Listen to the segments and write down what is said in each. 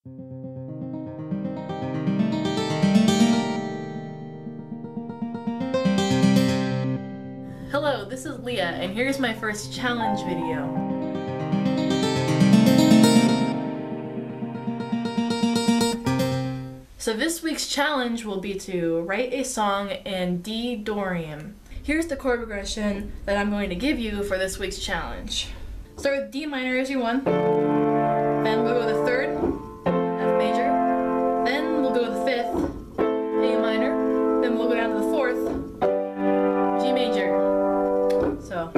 Hello, this is Leeya, and here's my first challenge video. So this week's challenge will be to write a song in D Dorian. Here's the chord progression that I'm going to give you for this week's challenge. Start with D minor as your 1, then we'll go to the 3rd, F major, then we'll go to the 5th, A minor, then we'll go down to the 4th, G major. So,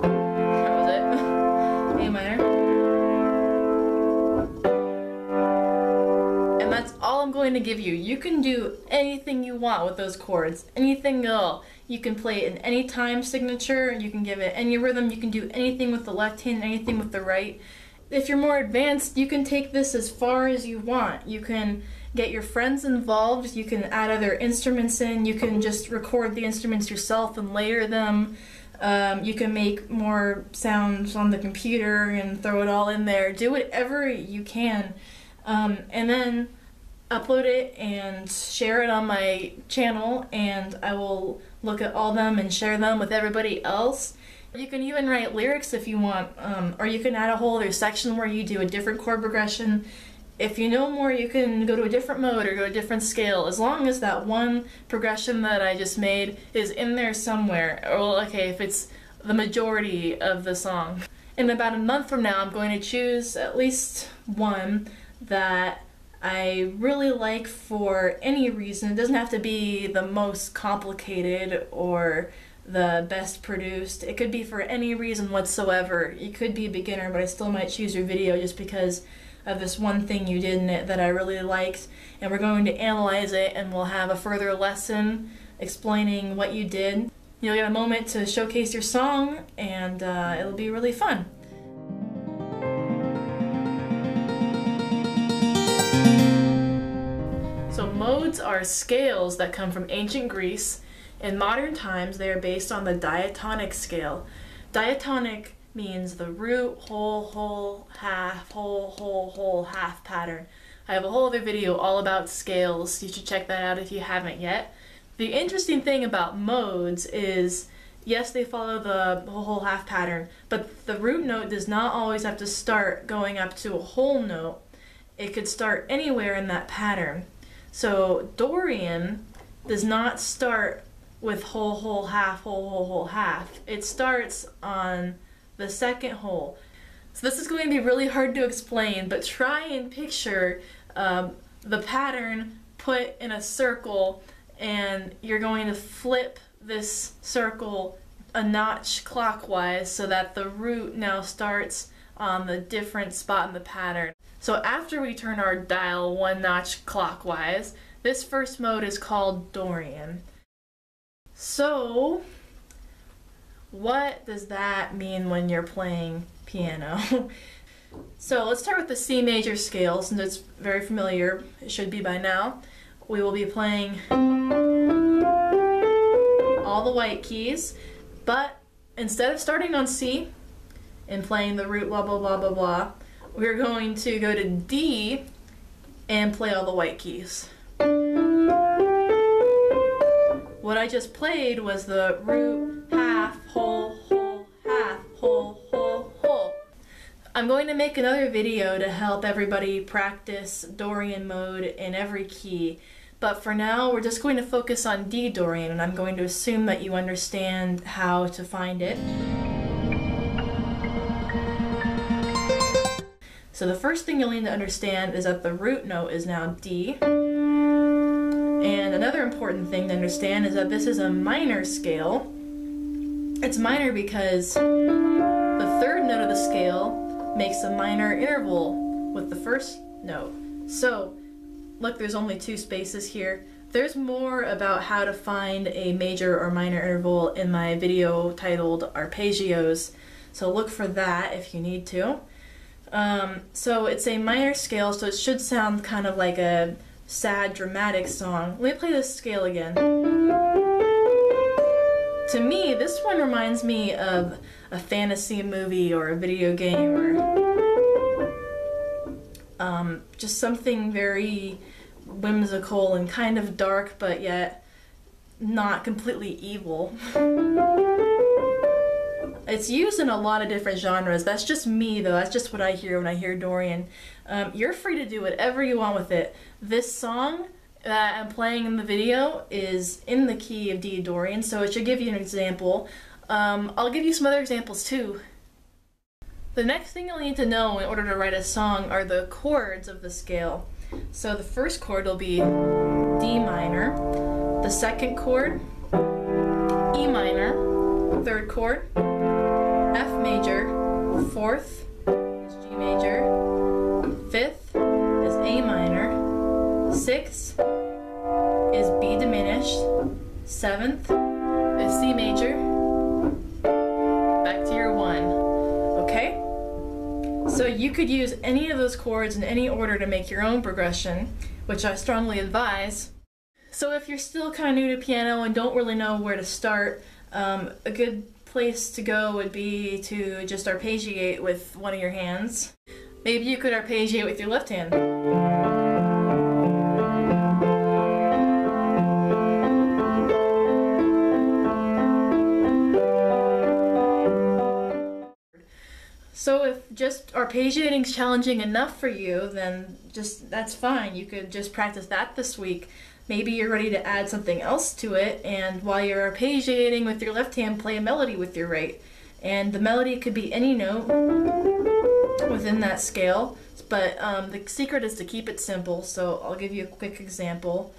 that was it. A minor. And that's all I'm going to give you. You can do anything you want with those chords. Anything at all. You can play it in any time signature, you can give it any rhythm, you can do anything with the left hand, anything with the right. If you're more advanced, you can take this as far as you want. You can get your friends involved, you can add other instruments in, you can just record the instruments yourself and layer them. You can make more sounds on the computer and throw it all in there. Do whatever you can. And then upload it and share it on my channel, and I will look at all them and share them with everybody else. You can even write lyrics if you want, or you can add a whole other section where you do a different chord progression. If you know more, you can go to a different mode or go to a different scale, as long as that one progression that I just made is in there somewhere. Or okay, if it's the majority of the song. In about a month from now, I'm going to choose at least one that I really like for any reason. It doesn't have to be the most complicated or the best produced. It could be for any reason whatsoever. You could be a beginner, but I still might choose your video just because of this one thing you did in it that I really liked. And we're going to analyze it, and we'll have a further lesson explaining what you did. You'll get a moment to showcase your song, and it'll be really fun. So modes are scales that come from ancient Greece. In modern times, they are based on the diatonic scale. Diatonic means the root, whole, half, whole, half pattern. I have a whole other video all about scales. You should check that out if you haven't yet. The interesting thing about modes is, yes, they follow the whole, half pattern, but the root note does not always have to start going up to a whole note. It could start anywhere in that pattern. So Dorian does not start with whole, half, whole, half. It starts on the second whole. So this is going to be really hard to explain, but try and picture the pattern put in a circle, and you're going to flip this circle a notch clockwise so that the root now starts on the different spot in the pattern. So after we turn our dial one notch clockwise, this first mode is called Dorian. So what does that mean when you're playing piano? So let's start with the C major scale, since it's very familiar, it should be by now. We will be playing all the white keys, but instead of starting on C and playing the root blah blah blah blah blah, we're going to go to D and play all the white keys. What I just played was the root, half, whole, half, whole. I'm going to make another video to help everybody practice Dorian mode in every key, but for now we're just going to focus on D Dorian, and I'm going to assume that you understand how to find it. So the first thing you'll need to understand is that the root note is now D. And another important thing to understand is that this is a minor scale. It's minor because the third note of the scale makes a minor interval with the first note. So, look, there's only 2 spaces here. There's more about how to find a major or minor interval in my video titled Arpeggios, so look for that if you need to. So it's a minor scale, so it should sound kind of like a sad, dramatic song. Let me play this scale again. To me, this one reminds me of a fantasy movie or a video game, or Just something very whimsical and kind of dark, but yet not completely evil. It's used in a lot of different genres. That's just me, though. That's just what I hear when I hear Dorian. You're free to do whatever you want with it. This song that I'm playing in the video is in the key of D Dorian, so it should give you an example. I'll give you some other examples too. The next thing you'll need to know in order to write a song are the chords of the scale. So the first chord will be D minor, the second chord, E minor, third chord, F major, fourth is G major, fifth is A minor, sixth is B diminished, seventh is C major, back to your 1, okay? So you could use any of those chords in any order to make your own progression, which I strongly advise. So if you're still kind of new to piano and don't really know where to start, a good place to go would be to just arpeggiate with one of your hands. Maybe you could arpeggiate with your left hand. So if just arpeggiating is challenging enough for you, then that's fine. You could just practice that this week. Maybe you're ready to add something else to it, and while you're arpeggiating with your left hand, play a melody with your right. And the melody could be any note within that scale, but the secret is to keep it simple, so I'll give you a quick example.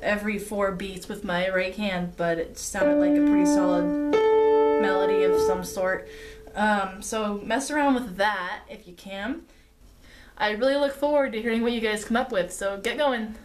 Every 4 beats with my right hand, but it sounded like a pretty solid melody of some sort. So mess around with that if you can. I really look forward to hearing what you guys come up with, so get going.